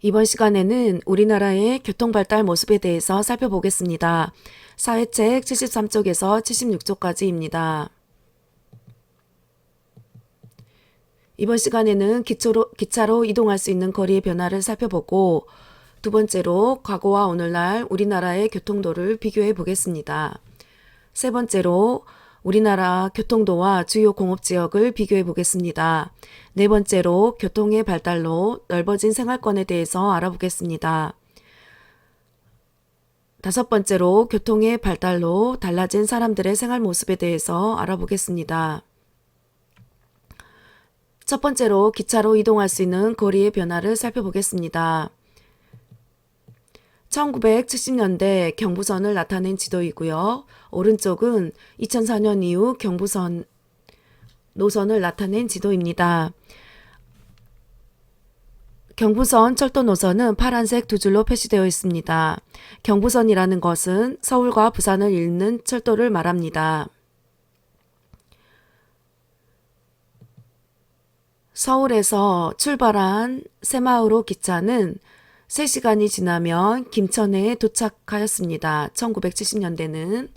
이번 시간에는 우리나라의 교통발달 모습에 대해서 살펴보겠습니다. 사회책 73쪽에서 76쪽까지입니다. 이번 시간에는 기차로 이동할 수 있는 거리의 변화를 살펴보고 두 번째로 과거와 오늘날 우리나라의 교통도를 비교해 보겠습니다. 세 번째로 우리나라 교통도와 주요 공업지역을 비교해 보겠습니다. 네 번째로 교통의 발달로 넓어진 생활권에 대해서 알아보겠습니다. 다섯 번째로 교통의 발달로 달라진 사람들의 생활 모습에 대해서 알아보겠습니다. 첫 번째로 기차로 이동할 수 있는 거리의 변화를 살펴보겠습니다. 1970년대 경부선을 나타낸 지도이고요. 오른쪽은 2004년 이후 경부선 노선을 나타낸 지도입니다. 경부선 철도 노선은 파란색 두 줄로 표시되어 있습니다. 경부선이라는 것은 서울과 부산을 잇는 철도를 말합니다. 서울에서 출발한 새마을호 기차는 3시간이 지나면 김천에 도착하였습니다. 1970년대는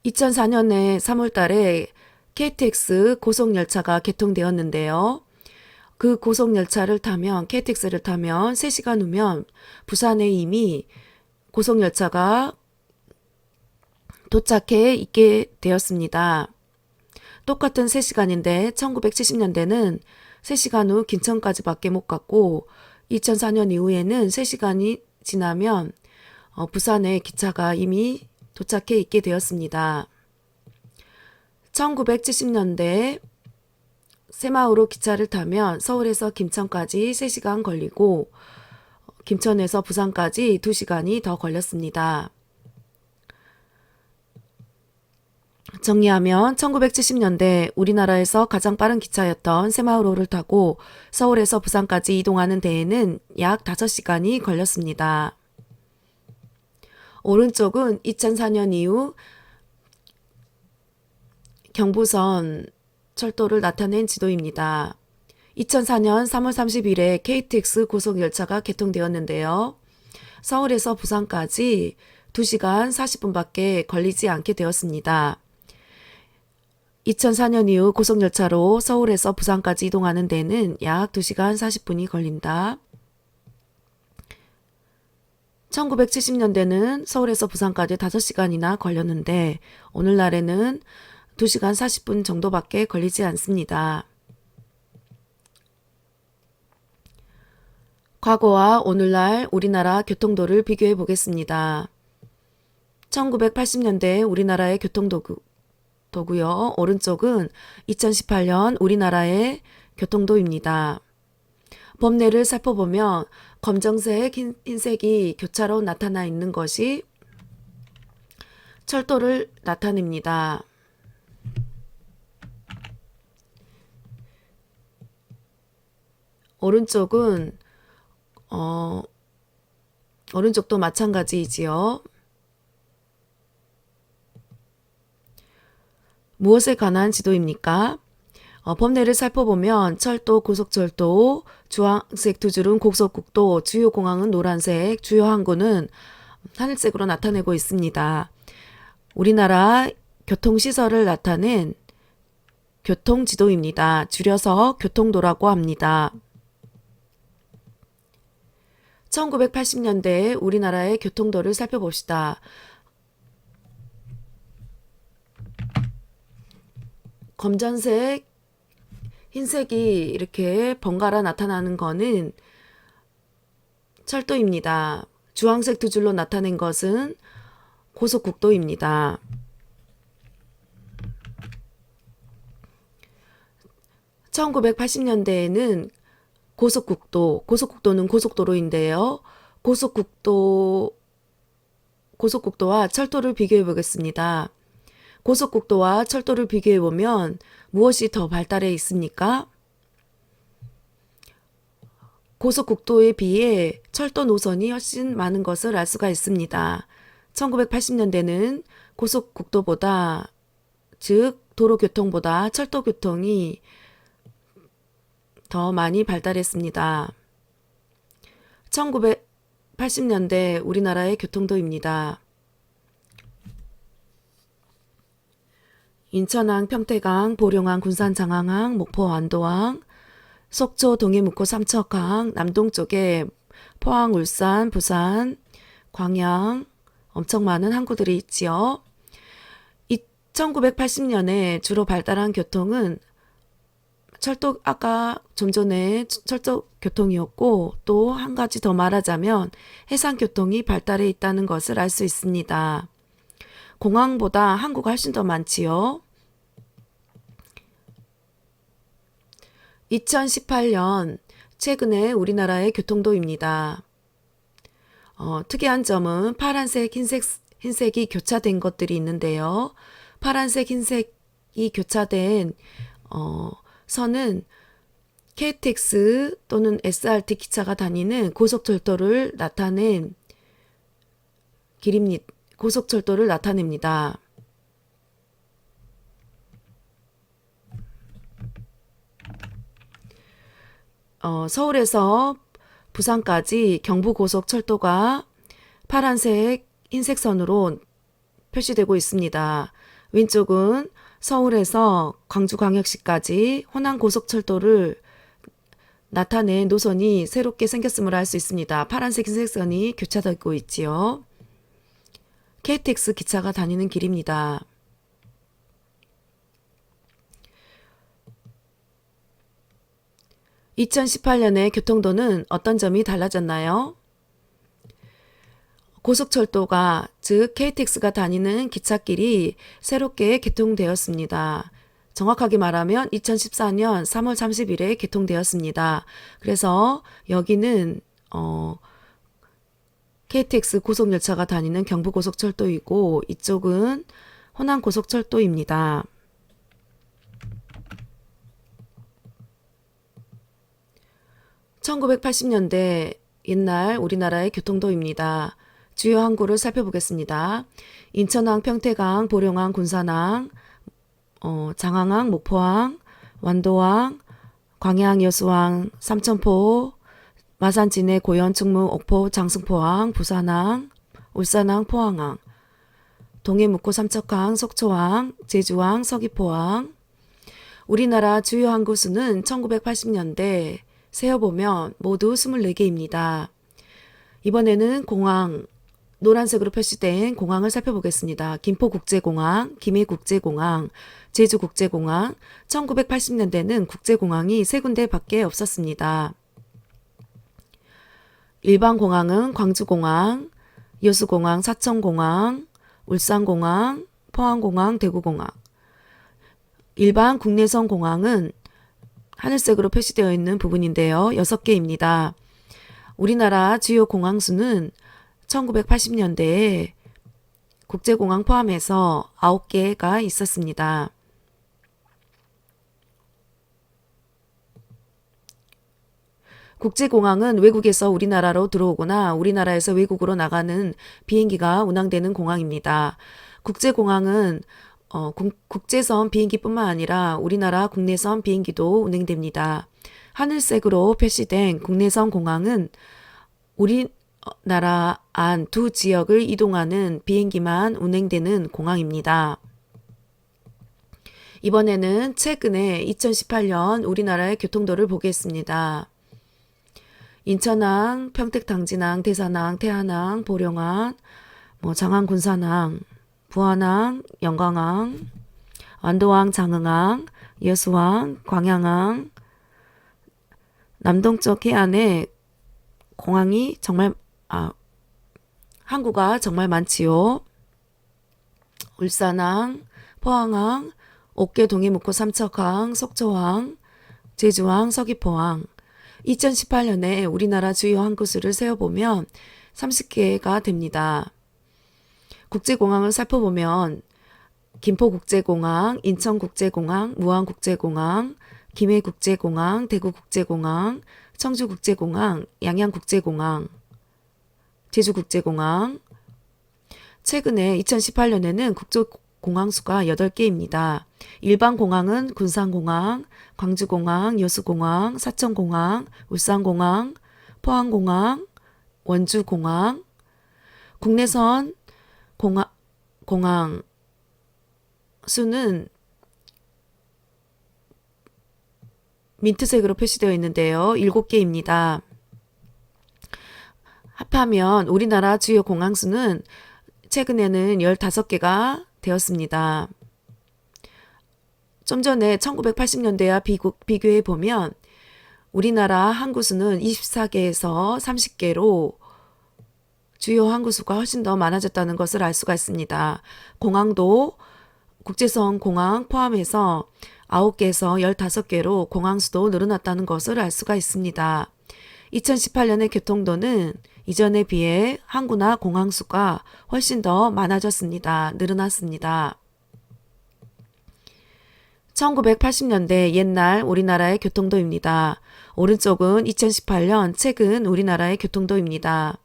2004년에 3월달에 KTX 고속열차가 개통되었는데요. 그 고속열차를 타면 KTX를 타면 3시간 후면 부산에 이미 고속열차가 도착해 있게 되었습니다. 똑같은 3시간인데 1970년대는 3시간 후 김천까지밖에 못 갔고 2004년 이후에는 3시간이 지나면 부산에 기차가 이미 도착해 있게 되었습니다. 1970년대 새마을호 기차를 타면 서울에서 김천까지 3시간 걸리고 김천에서 부산까지 2시간이 더 걸렸습니다. 정리하면 1970년대 우리나라에서 가장 빠른 기차였던 새마을호를 타고 서울에서 부산까지 이동하는 데에는 약 5시간이 걸렸습니다. 오른쪽은 2004년 이후 경부선 철도를 나타낸 지도입니다. 2004년 3월 30일에 KTX 고속열차가 개통되었는데요. 서울에서 부산까지 2시간 40분밖에 걸리지 않게 되었습니다. 2004년 이후 고속열차로 서울에서 부산까지 이동하는 데는 약 2시간 40분이 걸린다. 1970년대는 서울에서 부산까지 5시간이나 걸렸는데 오늘날에는 2시간 40분 정도밖에 걸리지 않습니다. 과거와 오늘날 우리나라 교통도를 비교해 보겠습니다. 1980년대 우리나라의 교통도고요. 오른쪽은 2018년 우리나라의 교통도입니다. 범례를 살펴보면 검정색, 흰색이 교차로 나타나 있는 것이 철도를 나타냅니다. 오른쪽은 오른쪽도 마찬가지이지요. 무엇에 관한 지도입니까? 범례를 살펴보면 철도, 고속철도, 주황색 두 줄은 고속국도, 주요 공항은 노란색, 주요 항구는 하늘색으로 나타내고 있습니다. 우리나라 교통시설을 나타낸 교통지도입니다. 줄여서 교통도라고 합니다. 1980년대 우리나라의 교통도를 살펴봅시다. 검정색, 흰색이 이렇게 번갈아 나타나는 거는 철도입니다. 주황색 두 줄로 나타낸 것은 고속국도입니다. 1980년대에는 고속국도는 고속도로인데요. 고속국도와 철도를 비교해 보겠습니다. 고속국도와 철도를 비교해 보면 무엇이 더 발달해 있습니까? 고속국도에 비해 철도 노선이 훨씬 많은 것을 알 수가 있습니다. 1980년대는 고속국도보다, 즉 도로교통보다 철도교통이 더 많이 발달했습니다. 1980년대 우리나라의 교통도입니다. 인천항, 평택항, 보령항, 군산 장항항, 목포 완도항, 속초, 동해, 묵고, 삼척항, 남동쪽에 포항, 울산, 부산, 광양 엄청 많은 항구들이 있지요. 1980년에 주로 발달한 교통은 철도, 아까 좀 전에 철도 교통이었고, 또 한 가지 더 말하자면 해상 교통이 발달해 있다는 것을 알 수 있습니다. 공항보다 항구가 훨씬 더 많지요. 2018년 최근에 우리나라의 교통도입니다. 특이한 점은 파란색, 흰색이 교차된 것들이 있는데요. 파란색, 흰색이 교차된 선은 KTX 또는 SRT 기차가 다니는 고속철도를 나타낸 길입니다. 고속철도를 나타냅니다. 서울에서 부산까지 경부고속철도가 파란색, 흰색 선으로 표시되고 있습니다. 왼쪽은 서울에서 광주광역시까지 호남고속철도를 나타낸 노선이 새롭게 생겼음을 알 수 있습니다. 파란색, 흰색 선이 교차되고 있지요. KTX 기차가 다니는 길입니다. (2018년의) 교통도는 어떤 점이 달라졌나요? 고속철도가, 즉 KTX가 다니는 기찻길이 새롭게 개통되었습니다. 정확하게 말하면 2014년 3월 30일에 개통되었습니다. 그래서 여기는 KTX 고속열차가 다니는 경부고속철도이고, 이쪽은 호남고속철도입니다. (1980년대) 옛날 우리나라의 교통도입니다. 주요 항구를 살펴보겠습니다. 인천항, 평택항, 보령항, 군산항, 장항항, 목포항, 완도항, 광양, 여수항, 삼천포, 마산, 진해, 고현, 충무, 옥포, 장승포항, 부산항, 울산항, 포항항, 동해, 묵고, 삼척항, 속초항, 제주항, 서귀포항. 우리나라 주요 항구 수는 1980년대 세어보면 모두 24개입니다. 이번에는 공항, 노란색으로 표시된 공항을 살펴보겠습니다. 김포국제공항, 김해국제공항, 제주국제공항. 1980년대는 국제공항이 3군데밖에 없었습니다. 일반 공항은 광주공항, 여수공항, 사천공항, 울산공항, 포항공항, 대구공항. 일반 국내선 공항은 하늘색으로 표시되어 있는 부분인데요. 6개입니다. 우리나라 주요 공항 수는 1980년대에 국제공항 포함해서 9개가 있었습니다. 국제공항은 외국에서 우리나라로 들어오거나 우리나라에서 외국으로 나가는 비행기가 운항되는 공항입니다. 국제공항은 국제선 비행기뿐만 아니라 우리나라 국내선 비행기도 운행됩니다. 하늘색으로 표시된 국내선 공항은 우리나라 안 두 지역을 이동하는 비행기만 운행되는 공항입니다. 이번에는 최근에 2018년 우리나라의 교통도를 보겠습니다. 인천항, 평택, 당진항, 대산항, 태안항, 보령항, 장항, 군산항, 부안항, 영광항, 완도항, 장흥항, 여수항, 광양항. 남동쪽 해안에 공항이 항구가 정말 많지요. 울산항, 포항항, 옥계, 동해, 묵고, 삼척항, 속초항, 제주항, 서귀포항. 2018년에 우리나라 주요 항구 수를 세어보면 30개가 됩니다. 국제공항을 살펴보면 김포국제공항, 인천국제공항, 무안국제공항, 김해국제공항, 대구국제공항, 청주국제공항, 양양국제공항, 제주국제공항. 최근에 2018년에는 국제공항 수가 8개입니다. 일반 공항은 군산공항, 광주공항, 여수공항, 사천공항, 울산공항, 포항공항, 원주공항, 국내선 공항 수는 민트색으로 표시되어 있는데요. 7개입니다. 합하면 우리나라 주요 공항 수는 최근에는 15개가 되었습니다. 좀 전에 1980년대와 비교해 보면 우리나라 항구수는 24개에서 30개로 주요 항구수가 훨씬 더 많아졌다는 것을 알 수가 있습니다. 공항도 국제선 공항 포함해서 9개에서 15개로 공항수도 늘어났다는 것을 알 수가 있습니다. 2018년의 교통도는 이전에 비해 항구나 공항수가 훨씬 더 많아졌습니다. 늘어났습니다. 1980년대 옛날 우리나라의 교통도입니다. 오른쪽은 2018년 최근 우리나라의 교통도입니다.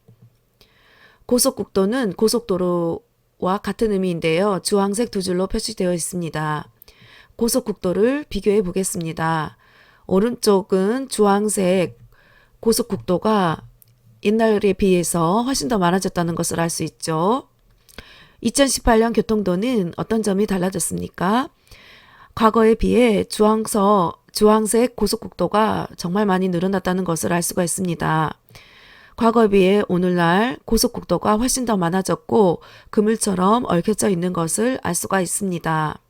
고속국도는 고속도로와 같은 의미인데요. 주황색 두 줄로 표시되어 있습니다. 고속국도를 비교해 보겠습니다. 오른쪽은 주황색 고속국도가 옛날에 비해서 훨씬 더 많아졌다는 것을 알 수 있죠. 2018년 교통도는 어떤 점이 달라졌습니까? 과거에 비해 주황색 고속국도가 정말 많이 늘어났다는 것을 알 수가 있습니다. 과거에 비해 오늘날 고속국도가 훨씬 더 많아졌고 그물처럼 얽혀져 있는 것을 알 수가 있습니다.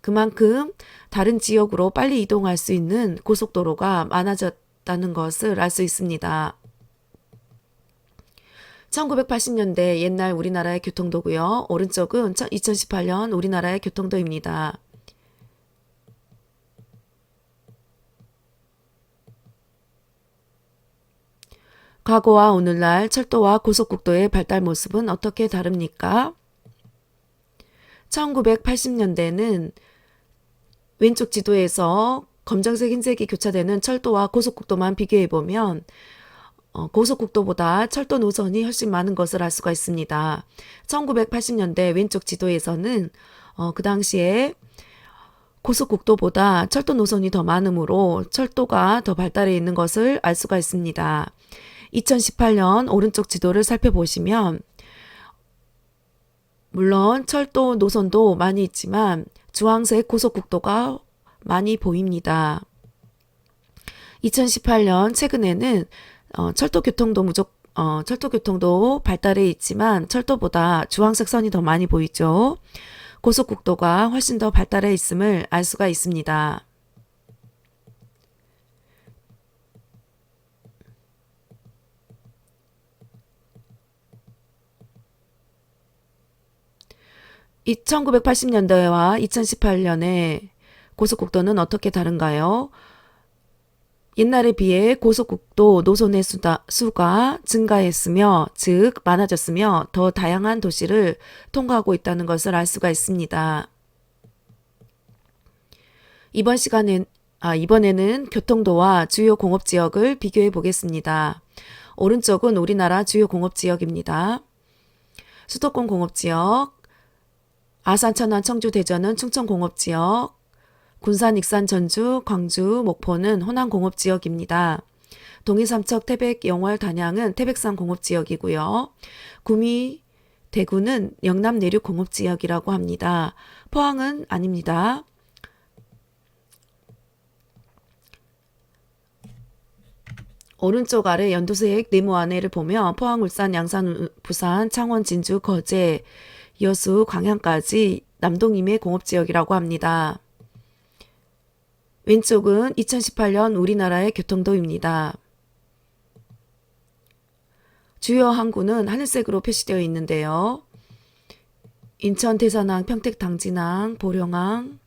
그만큼 다른 지역으로 빨리 이동할 수 있는 고속도로가 많아졌다는 것을 알 수 있습니다. 1980년대 옛날 우리나라의 교통도고요. 오른쪽은 2018년 우리나라의 교통도입니다. 과거와 오늘날 철도와 고속국도의 발달 모습은 어떻게 다릅니까? 1980년대는 왼쪽 지도에서 검정색, 흰색이 교차되는 철도와 고속국도만 비교해보면 고속국도보다 철도 노선이 훨씬 많은 것을 알 수가 있습니다. 1980년대 왼쪽 지도에서는 그 당시에 고속국도보다 철도 노선이 더 많으므로 철도가 더 발달해 있는 것을 알 수가 있습니다. 2018년 오른쪽 지도를 살펴보시면 물론 철도 노선도 많이 있지만 주황색 고속국도가 많이 보입니다. 2018년 최근에는 철도 교통도 발달해 있지만 철도보다 주황색 선이 더 많이 보이죠. 고속국도가 훨씬 더 발달해 있음을 알 수가 있습니다. 이 1980년대와 2018년의 고속국도는 어떻게 다른가요? 옛날에 비해 고속국도 노선의 수가 증가했으며, 즉 많아졌으며 더 다양한 도시를 통과하고 있다는 것을 알 수가 있습니다. 이번에는 교통도와 주요 공업지역을 비교해 보겠습니다. 오른쪽은 우리나라 주요 공업지역입니다. 수도권 공업지역, 아산, 천안, 청주, 대전은 충청공업지역, 군산, 익산, 전주, 광주, 목포는 호남공업지역입니다. 동해, 삼척, 태백, 영월, 단양은 태백산 공업지역이고요. 구미, 대구는 영남 내륙 공업지역이라고 합니다. 포항은 아닙니다. 오른쪽 아래 연두색 네모 안에를 보면 포항, 울산, 양산, 부산, 창원, 진주, 거제, 여수, 광양까지 남동임의 공업지역이라고 합니다. 왼쪽은 2018년 우리나라의 교통도입니다. 주요 항구는 하늘색으로 표시되어 있는데요. 인천, 대산항, 평택, 당진항, 보령항,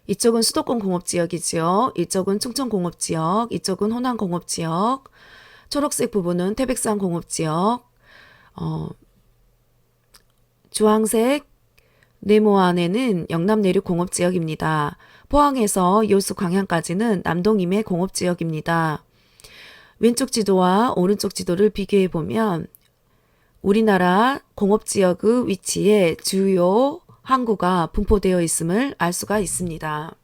이쪽은 수도권 공업지역이죠. 이쪽은 충청 공업지역, 이쪽은 호남 공업지역, 초록색 부분은 태백산 공업지역, 주황색 네모 안에는 영남 내륙 공업지역입니다. 포항에서 여수, 광양까지는 남동임의 공업지역입니다. 왼쪽 지도와 오른쪽 지도를 비교해 보면 우리나라 공업지역의 위치에 주요 항구가 분포되어 있음을 알 수가 있습니다.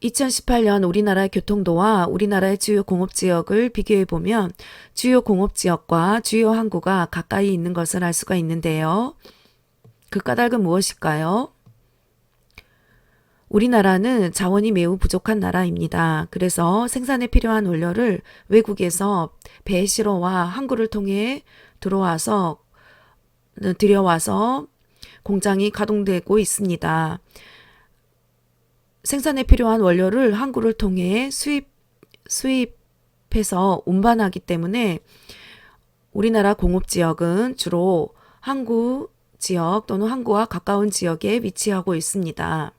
2018년 우리나라의 교통도와 우리나라의 주요 공업지역을 비교해보면 주요 공업지역과 주요 항구가 가까이 있는 것을 알 수가 있는데요. 그 까닭은 무엇일까요? 우리나라는 자원이 매우 부족한 나라입니다. 그래서 생산에 필요한 원료를 외국에서 배 실어와 항구를 통해 들여와서 공장이 가동되고 있습니다. 생산에 필요한 원료를 항구를 통해 수입해서 운반하기 때문에 우리나라 공업지역은 주로 항구 지역 또는 항구와 가까운 지역에 위치하고 있습니다.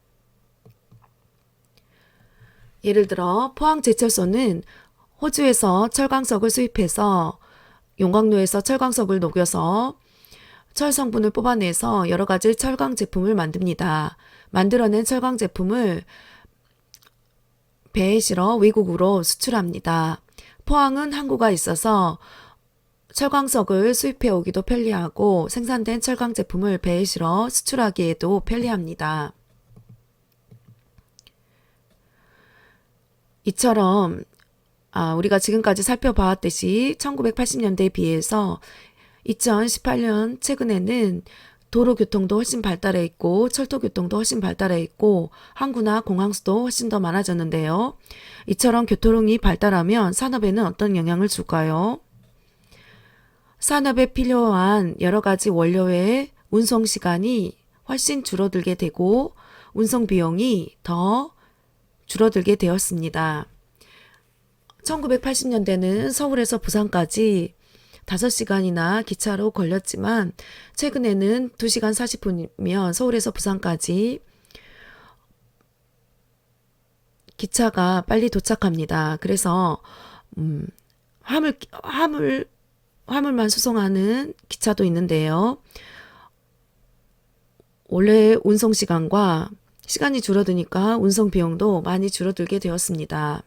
예를 들어 포항제철소는 호주에서 철광석을 수입해서 용광로에서 철광석을 녹여서 철 성분을 뽑아내서 여러 가지 철강 제품을 만듭니다. 만들어낸 철강 제품을 배에 실어 외국으로 수출합니다. 포항은 항구가 있어서 철광석을 수입해 오기도 편리하고 생산된 철강 제품을 배에 실어 수출하기에도 편리합니다. 이처럼 우리가 지금까지 살펴봤듯이 1980년대에 비해서 2018년 최근에는 도로교통도 훨씬 발달해 있고 철도교통도 훨씬 발달해 있고 항구나 공항수도 훨씬 더 많아졌는데요. 이처럼 교통이 발달하면 산업에는 어떤 영향을 줄까요? 산업에 필요한 여러 가지 원료의 운송 시간이 훨씬 줄어들게 되고 운송 비용이 더 줄어들게 되었습니다. 1980년대는 서울에서 부산까지 5시간이나 기차로 걸렸지만 최근에는 2시간 40분이면 서울에서 부산까지 기차가 빨리 도착합니다. 그래서 화물만 수송하는 기차도 있는데요. 원래 운송 시간과 시간이 줄어드니까 운송 비용도 많이 줄어들게 되었습니다.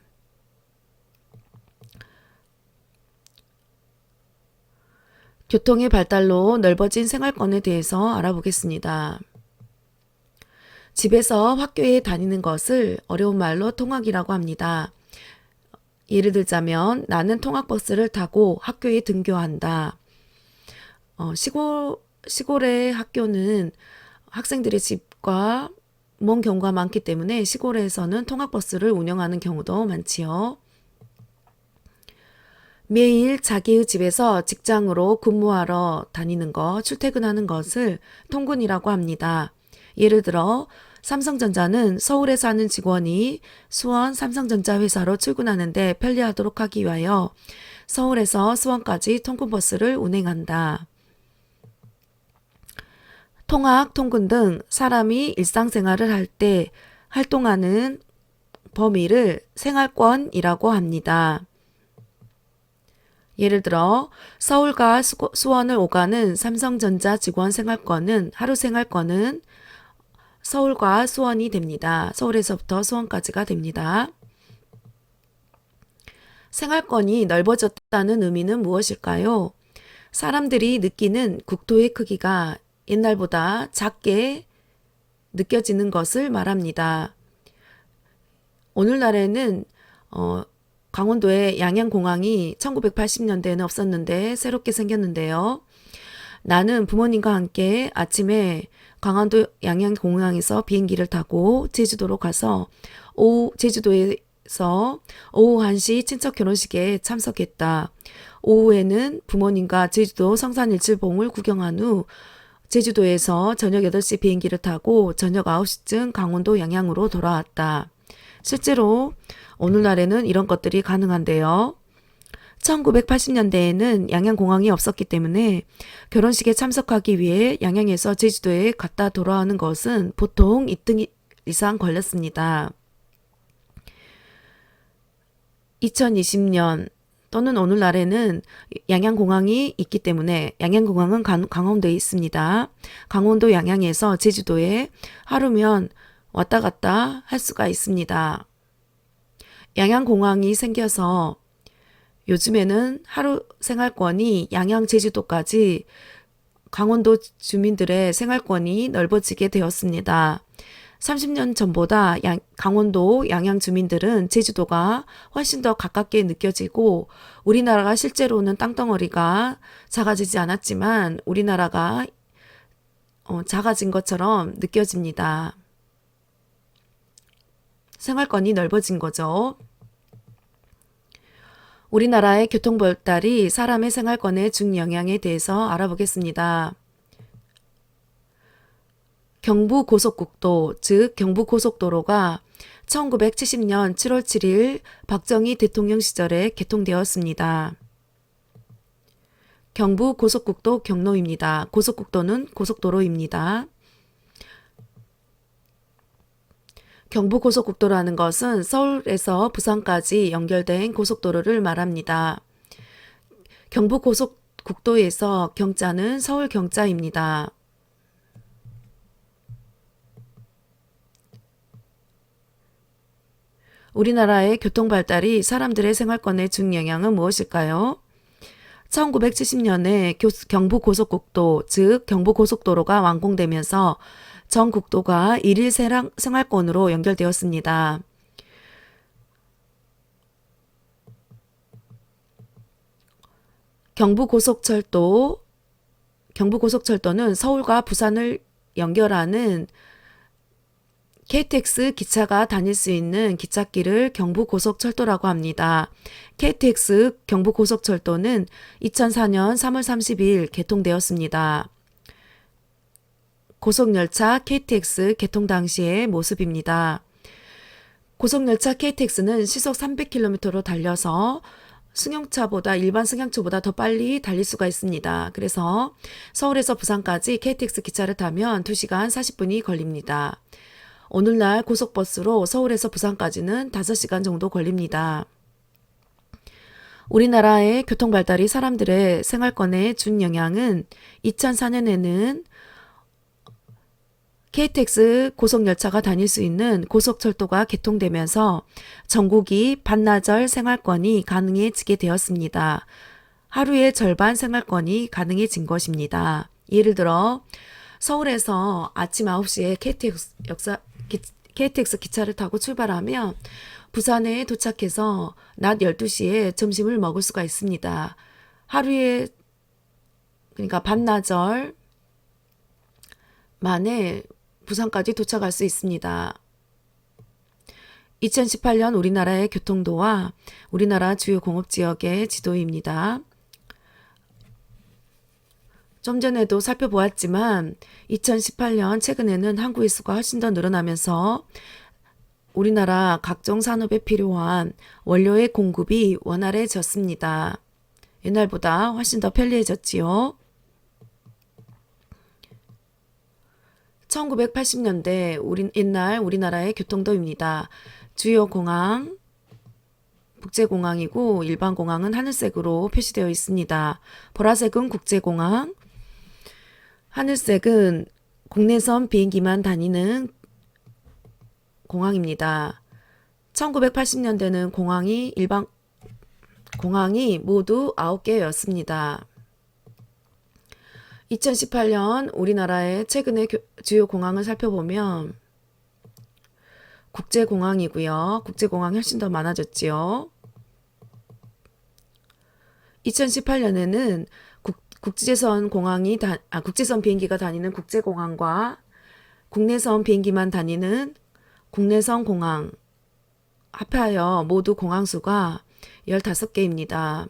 교통의 발달로 넓어진 생활권에 대해서 알아보겠습니다. 집에서 학교에 다니는 것을 어려운 말로 통학이라고 합니다. 예를 들자면 나는 통학버스를 타고 학교에 등교한다. 시골의 학교는 학생들의 집과 먼 경우가 많기 때문에 시골에서는 통학버스를 운영하는 경우도 많지요. 매일 자기의 집에서 직장으로 근무하러 다니는 것, 출퇴근하는 것을 통근이라고 합니다. 예를 들어 삼성전자는 서울에 사는 직원이 수원 삼성전자 회사로 출근하는데 편리하도록 하기 위하여 서울에서 수원까지 통근버스를 운행한다. 통학, 통근 등 사람이 일상생활을 할 때 활동하는 범위를 생활권이라고 합니다. 예를 들어 서울과 수원을 오가는 삼성전자 직원 생활권은 하루 생활권은 서울과 수원이 됩니다. 서울에서부터 수원까지가 됩니다. 생활권이 넓어졌다는 의미는 무엇일까요? 사람들이 느끼는 국토의 크기가 옛날보다 작게 느껴지는 것을 말합니다. 오늘날에는 강원도에 양양공항이 1980년대에는 없었는데 새롭게 생겼는데요. 나는 부모님과 함께 아침에 강원도 양양공항에서 비행기를 타고 제주도로 가서 제주도에서 오후 1시 친척 결혼식에 참석했다. 오후에는 부모님과 제주도 성산일출봉을 구경한 후 제주도에서 저녁 8시 비행기를 타고 저녁 9시쯤 강원도 양양으로 돌아왔다. 실제로 오늘날에는 이런 것들이 가능한데요. 1980년대에는 양양공항이 없었기 때문에 결혼식에 참석하기 위해 양양에서 제주도에 갔다 돌아오는 것은 보통 이틀 이상 걸렸습니다. 2020년 또는 오늘날에는 양양공항이 있기 때문에 양양공항은 강원도에 있습니다. 강원도 양양에서 제주도에 하루면 왔다 갔다 할 수가 있습니다. 양양공항이 생겨서 요즘에는 하루 생활권이 양양 제주도까지 강원도 주민들의 생활권이 넓어지게 되었습니다. 30년 전보다 강원도 양양 주민들은 제주도가 훨씬 더 가깝게 느껴지고 우리나라가 실제로는 땅덩어리가 작아지지 않았지만 우리나라가 작아진 것처럼 느껴집니다. 생활권이 넓어진 거죠. 우리나라의 교통발달이 사람의 생활권에 준 영향에 대해서 알아보겠습니다. 경부고속국도, 즉 경부고속도로가 1970년 7월 7일 박정희 대통령 시절에 개통되었습니다. 경부고속국도 경로입니다. 고속국도는 고속도로입니다. 경부고속국도라는 것은 서울에서 부산까지 연결된 고속도로를 말합니다. 경부고속국도에서 경자는 서울 경자입니다. 우리나라의 교통발달이 사람들의 생활권에 준 영향은 무엇일까요? 1970년에 경부고속국도, 즉 경부고속도로가 완공되면서 전 국도가 일일 생활권으로 연결되었습니다. 경부고속철도는 서울과 부산을 연결하는 KTX 기차가 다닐 수 있는 기찻길을 경부고속철도라고 합니다. KTX 경부고속철도는 2004년 3월 30일 개통되었습니다. 고속열차 KTX 개통 당시의 모습입니다. 고속열차 KTX는 시속 300km로 달려서 일반 승용차보다 더 빨리 달릴 수가 있습니다. 그래서 서울에서 부산까지 KTX 기차를 타면 2시간 40분이 걸립니다. 오늘날 고속버스로 서울에서 부산까지는 5시간 정도 걸립니다. 우리나라의 교통발달이 사람들의 생활권에 준 영향은 2004년에는 KTX 고속열차가 다닐 수 있는 고속철도가 개통되면서 전국이 반나절 생활권이 가능해지게 되었습니다. 하루의 절반 생활권이 가능해진 것입니다. 예를 들어 서울에서 아침 9시에 KTX 기차를 타고 출발하면 부산에 도착해서 낮 12시에 점심을 먹을 수가 있습니다. 그러니까 반나절 만에 부산까지 도착할 수 있습니다. 2018년 우리나라의 교통도와 우리나라 주요 공업지역의 지도입니다. 좀 전에도 살펴보았지만 2018년 최근에는 항구의 수가 훨씬 더 늘어나면서 우리나라 각종 산업에 필요한 원료의 공급이 원활해졌습니다. 옛날보다 훨씬 더 편리해졌지요. 1980년대 옛날 우리나라의 교통도입니다. 주요 공항, 국제공항이고 일반 공항은 하늘색으로 표시되어 있습니다. 보라색은 국제공항, 하늘색은 국내선 비행기만 다니는 공항입니다. 1980년대는 공항이 모두 9개였습니다. 2018년 우리나라의 최근의 주요 공항을 살펴보면 국제공항이고요. 국제공항이 훨씬 더 많아졌지요. 2018년에는 국제선 비행기가 다니는 국제공항과 국내선 비행기만 다니는 국내선 공항 합하여 모두 공항수가 15개입니다.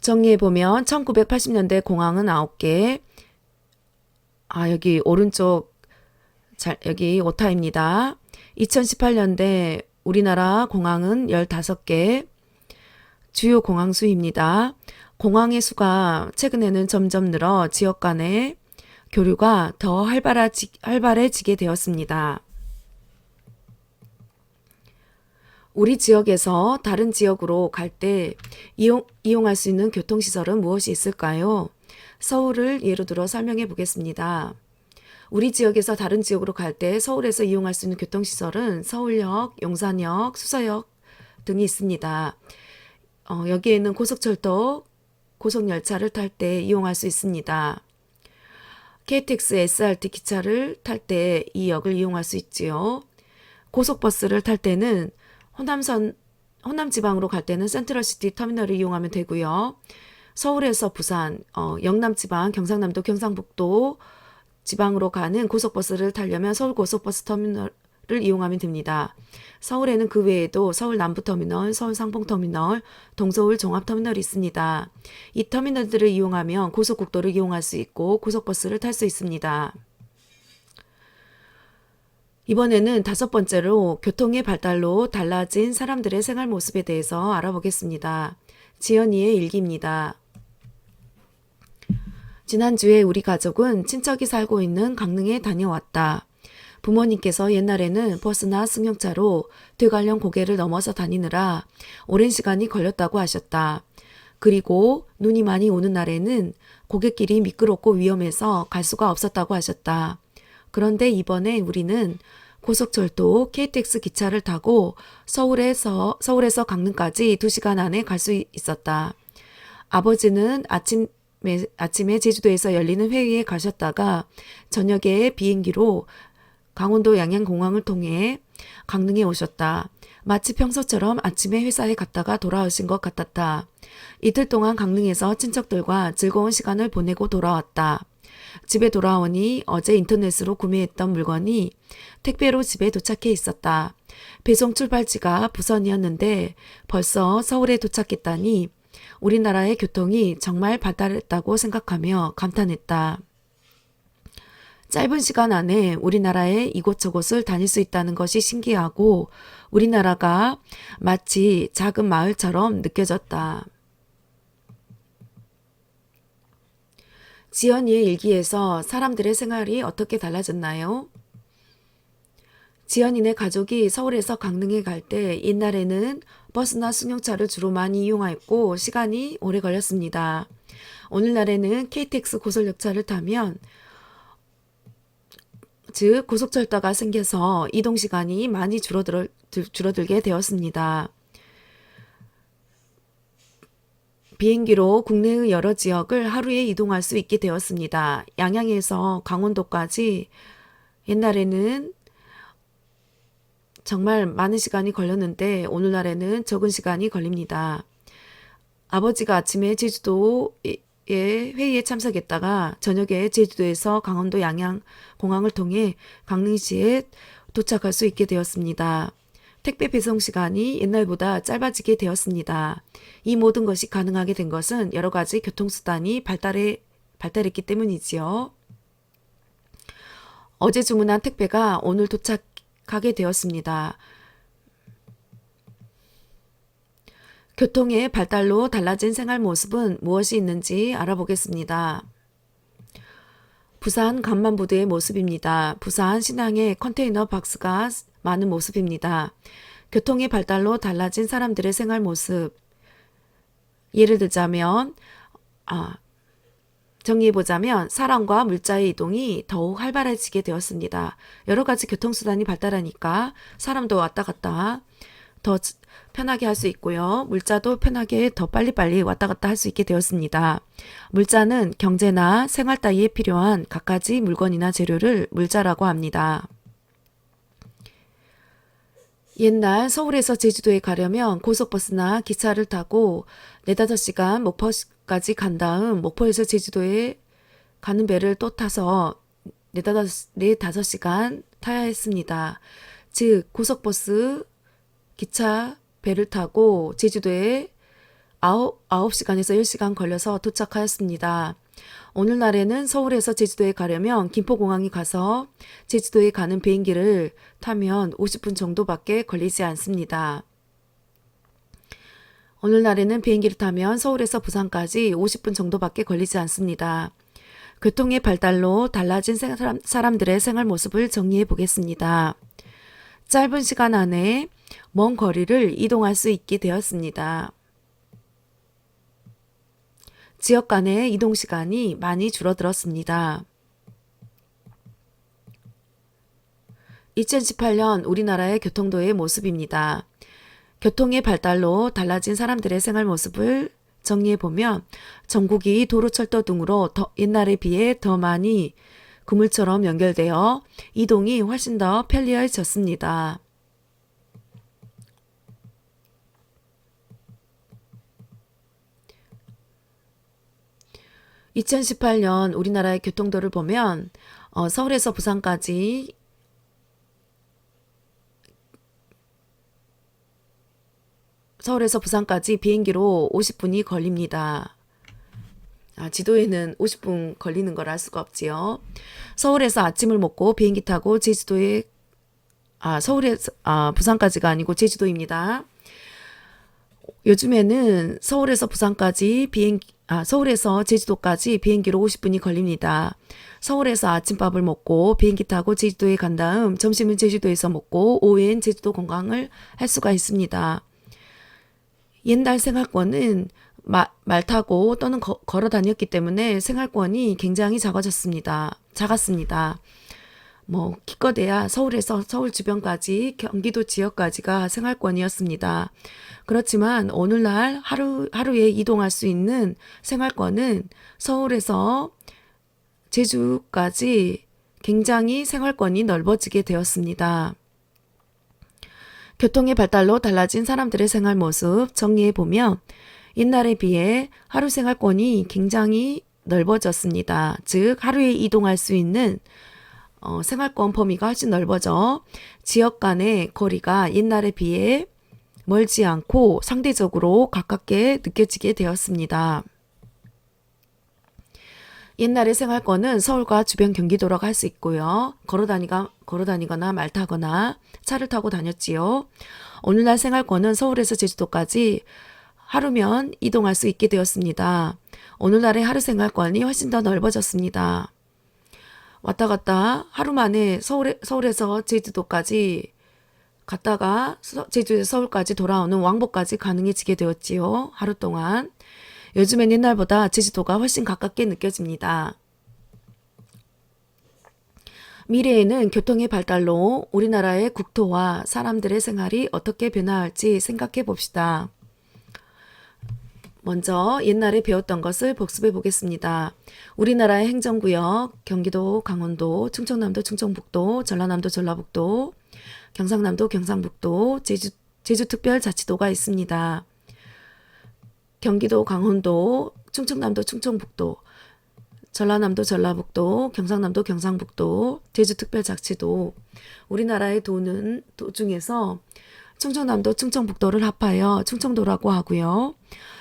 정리해보면 1980년대 공항은 9개, 여기 오른쪽 여기 오타입니다. 2018년대 우리나라 공항은 15개, 주요 공항수입니다. 공항의 수가 최근에는 점점 늘어 지역 간의 교류가 더 활발해지게 되었습니다. 우리 지역에서 다른 지역으로 갈 때 이용할 수 있는 교통시설은 무엇이 있을까요? 서울을 예로 들어 설명해 보겠습니다. 우리 지역에서 다른 지역으로 갈 때 서울에서 이용할 수 있는 교통시설은 서울역, 용산역, 수서역 등이 있습니다. 여기에는 고속철도, 고속열차를 탈 때 이용할 수 있습니다. KTX SRT 기차를 탈 때 이 역을 이용할 수 있지요. 고속버스를 탈 때는 호남지방으로 갈 때는 센트럴시티 터미널을 이용하면 되고요. 서울에서 부산, 영남지방, 경상남도, 경상북도 지방으로 가는 고속버스를 타려면 서울고속버스 터미널을 이용하면 됩니다. 서울에는 그 외에도 서울 남부터미널, 서울 상봉터미널, 동서울 종합터미널이 있습니다. 이 터미널들을 이용하면 고속국도를 이용할 수 있고 고속버스를 탈 수 있습니다. 이번에는 5번째로 교통의 발달로 달라진 사람들의 생활 모습에 대해서 알아보겠습니다. 지연이의 일기입니다. 지난주에 우리 가족은 친척이 살고 있는 강릉에 다녀왔다. 부모님께서 옛날에는 버스나 승용차로 되관령 고개를 넘어서 다니느라 오랜 시간이 걸렸다고 하셨다. 그리고 눈이 많이 오는 날에는 고갯길이 미끄럽고 위험해서 갈 수가 없었다고 하셨다. 그런데 이번에 우리는 고속철도 KTX 기차를 타고 서울에서 강릉까지 2시간 안에 갈 수 있었다. 아버지는 아침에 제주도에서 열리는 회의에 가셨다가 저녁에 비행기로 강원도 양양공항을 통해 강릉에 오셨다. 마치 평소처럼 아침에 회사에 갔다가 돌아오신 것 같았다. 이틀 동안 강릉에서 친척들과 즐거운 시간을 보내고 돌아왔다. 집에 돌아오니 어제 인터넷으로 구매했던 물건이 택배로 집에 도착해 있었다. 배송 출발지가 부산이었는데 벌써 서울에 도착했다니 우리나라의 교통이 정말 발달했다고 생각하며 감탄했다. 짧은 시간 안에 우리나라의 이곳저곳을 다닐 수 있다는 것이 신기하고 우리나라가 마치 작은 마을처럼 느껴졌다. 지연이의 일기에서 사람들의 생활이 어떻게 달라졌나요? 지연이네 가족이 서울에서 강릉에 갈 때 옛날에는 버스나 승용차를 주로 많이 이용하였고 시간이 오래 걸렸습니다. 오늘날에는 KTX 고속열차를 타면 즉 고속철도가 생겨서 이동시간이 많이 줄어들게 되었습니다. 비행기로 국내의 여러 지역을 하루에 이동할 수 있게 되었습니다. 양양에서 강원도까지 옛날에는 정말 많은 시간이 걸렸는데 오늘날에는 적은 시간이 걸립니다. 아버지가 아침에 제주도에 회의에 참석했다가 저녁에 제주도에서 강원도 양양공항을 통해 강릉시에 도착할 수 있게 되었습니다. 택배 배송 시간이 옛날보다 짧아지게 되었습니다. 이 모든 것이 가능하게 된 것은 여러 가지 교통수단이 발달했기 때문이지요. 어제 주문한 택배가 오늘 도착하게 되었습니다. 교통의 발달로 달라진 생활 모습은 무엇이 있는지 알아보겠습니다. 부산 간만부두의 모습입니다. 부산 신항의 컨테이너 박스가 많은 모습입니다. 교통의 발달로 달라진 사람들의 생활 모습. 예를 들자면 정리해보자면 사람과 물자의 이동이 더욱 활발해지게 되었습니다. 여러 가지 교통수단이 발달하니까 사람도 왔다 갔다 더 편하게 할 수 있고요. 물자도 편하게 더 빨리빨리 왔다 갔다 할 수 있게 되었습니다. 물자는 경제나 생활 따위에 필요한 갖가지 물건이나 재료를 물자라고 합니다. 옛날 서울에서 제주도에 가려면 고속버스나 기차를 타고 4-5시간 목포까지 간 다음 목포에서 제주도에 가는 배를 또 타서 4-5시간 타야 했습니다. 즉 고속버스, 기차, 배를 타고 제주도에 9시간에서 10시간 걸려서 도착하였습니다. 오늘날에는 서울에서 제주도에 가려면 김포공항에 가서 제주도에 가는 비행기를 타면 50분 정도밖에 걸리지 않습니다. 오늘날에는 비행기를 타면 서울에서 부산까지 50분 정도밖에 걸리지 않습니다. 교통의 발달로 달라진 사람들의 생활 모습을 정리해 보겠습니다. 짧은 시간 안에 먼 거리를 이동할 수 있게 되었습니다. 지역 간의 이동 시간이 많이 줄어들었습니다. 2018년 우리나라의 교통도의 모습입니다. 교통의 발달로 달라진 사람들의 생활 모습을 정리해보면 전국이 도로철도 등으로 옛날에 비해 더 많이 그물처럼 연결되어 이동이 훨씬 더 편리해졌습니다. 2018년 우리나라의 교통도를 보면 서울에서 부산까지 비행기로 50분이 걸립니다. 지도에는 50분 걸리는 걸 알 수가 없지요. 서울에서 아침을 먹고 비행기 타고 부산까지가 아니고 제주도입니다. 요즘에는 서울에서 제주도까지 비행기로 50분이 걸립니다. 서울에서 아침밥을 먹고 비행기 타고 제주도에 간 다음 점심은 제주도에서 먹고 오후엔 제주도 관광을 할 수가 있습니다. 옛날 생활권은 말 타고 또는 걸어 다녔기 때문에 생활권이 굉장히 작았습니다. 기껏해야 서울에서 서울 주변까지 경기도 지역까지가 생활권이었습니다. 그렇지만 오늘날 하루에 이동할 수 있는 생활권은 서울에서 제주까지 굉장히 생활권이 넓어지게 되었습니다. 교통의 발달로 달라진 사람들의 생활 모습 정리해보면 옛날에 비해 하루 생활권이 굉장히 넓어졌습니다. 즉 하루에 이동할 수 있는 생활권 범위가 훨씬 넓어져 지역 간의 거리가 옛날에 비해 멀지 않고 상대적으로 가깝게 느껴지게 되었습니다. 옛날의 생활권은 서울과 주변 경기도라고 할 수 있고요. 걸어 다니거나 말 타거나 차를 타고 다녔지요. 오늘날 생활권은 서울에서 제주도까지 하루면 이동할 수 있게 되었습니다. 오늘날의 하루 생활권이 훨씬 더 넓어졌습니다. 왔다 갔다 하루 만에 서울에서 제주도까지 갔다가 제주에서 서울까지 돌아오는 왕복까지 가능해지게 되었지요. 하루 동안. 요즘엔 옛날보다 제주도가 훨씬 가깝게 느껴집니다. 미래에는 교통의 발달로 우리나라의 국토와 사람들의 생활이 어떻게 변화할지 생각해 봅시다. 먼저 옛날에 배웠던 것을 복습해 보겠습니다. 우리나라의 행정구역, 경기도, 강원도, 충청남도, 충청북도, 전라남도, 전라북도, 경상남도, 경상북도, 제주특별자치도가 있습니다. 경기도, 강원도, 충청남도, 충청북도, 전라남도, 전라북도, 경상남도, 경상북도, 제주특별자치도. 우리나라의 도 중에서 충청남도, 충청북도를 합하여 충청도라고 하고요.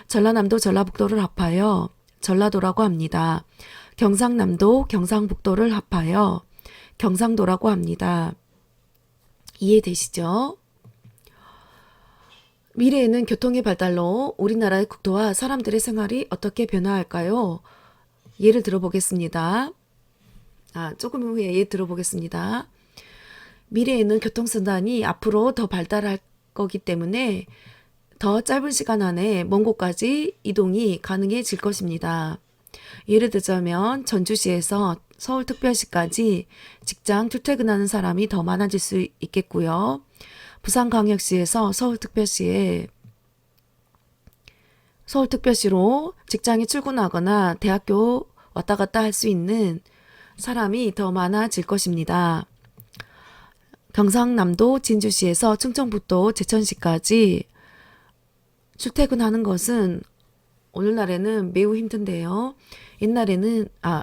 전라남도, 전라북도를 합하여 전라도라고 합니다. 경상남도, 경상북도를 합하여 경상도라고 합니다. 이해되시죠? 미래에는 교통의 발달로 우리나라의 국토와 사람들의 생활이 어떻게 변화할까요? 예를 들어보겠습니다. 조금 후에 예를 들어보겠습니다. 미래에는 교통수단이 앞으로 더 발달할 거기 때문에 더 짧은 시간 안에 먼 곳까지 이동이 가능해질 것입니다. 예를 들자면 전주시에서 서울특별시까지 직장 출퇴근하는 사람이 더 많아질 수 있겠고요. 부산광역시에서 서울특별시로 직장에 출근하거나 대학교 왔다 갔다 할 수 있는 사람이 더 많아질 것입니다. 경상남도 진주시에서 충청북도 제천시까지 출퇴근하는 것은 오늘날에는 매우 힘든데요.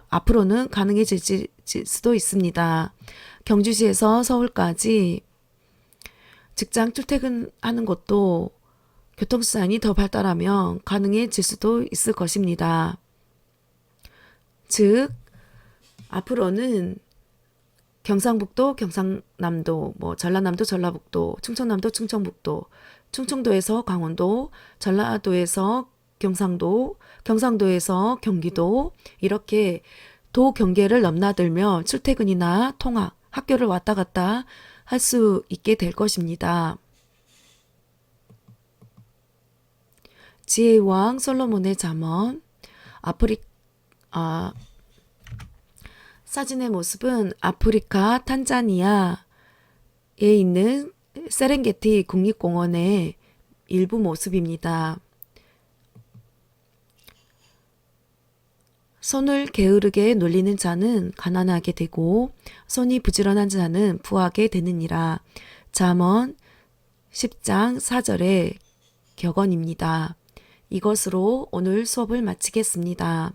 앞으로는 가능해질 수도 있습니다. 경주시에서 서울까지 직장 출퇴근하는 것도 교통수단이 더 발달하면 가능해질 수도 있을 것입니다. 즉, 앞으로는 경상북도, 경상남도, 전라남도, 전라북도, 충청남도, 충청북도, 충청도에서 강원도, 전라도에서 경상도, 경상도에서 경기도 이렇게 도 경계를 넘나들며 출퇴근이나 통학, 학교를 왔다 갔다 할 수 있게 될 것입니다. 지혜의 왕 솔로몬의 잠언 사진의 모습은 아프리카 탄자니아에 있는 세렝게티 국립공원의 일부 모습입니다. 손을 게으르게 놀리는 자는 가난하게 되고 손이 부지런한 자는 부하게 되느니라. 잠언 10장 4절의 격언입니다. 이것으로 오늘 수업을 마치겠습니다.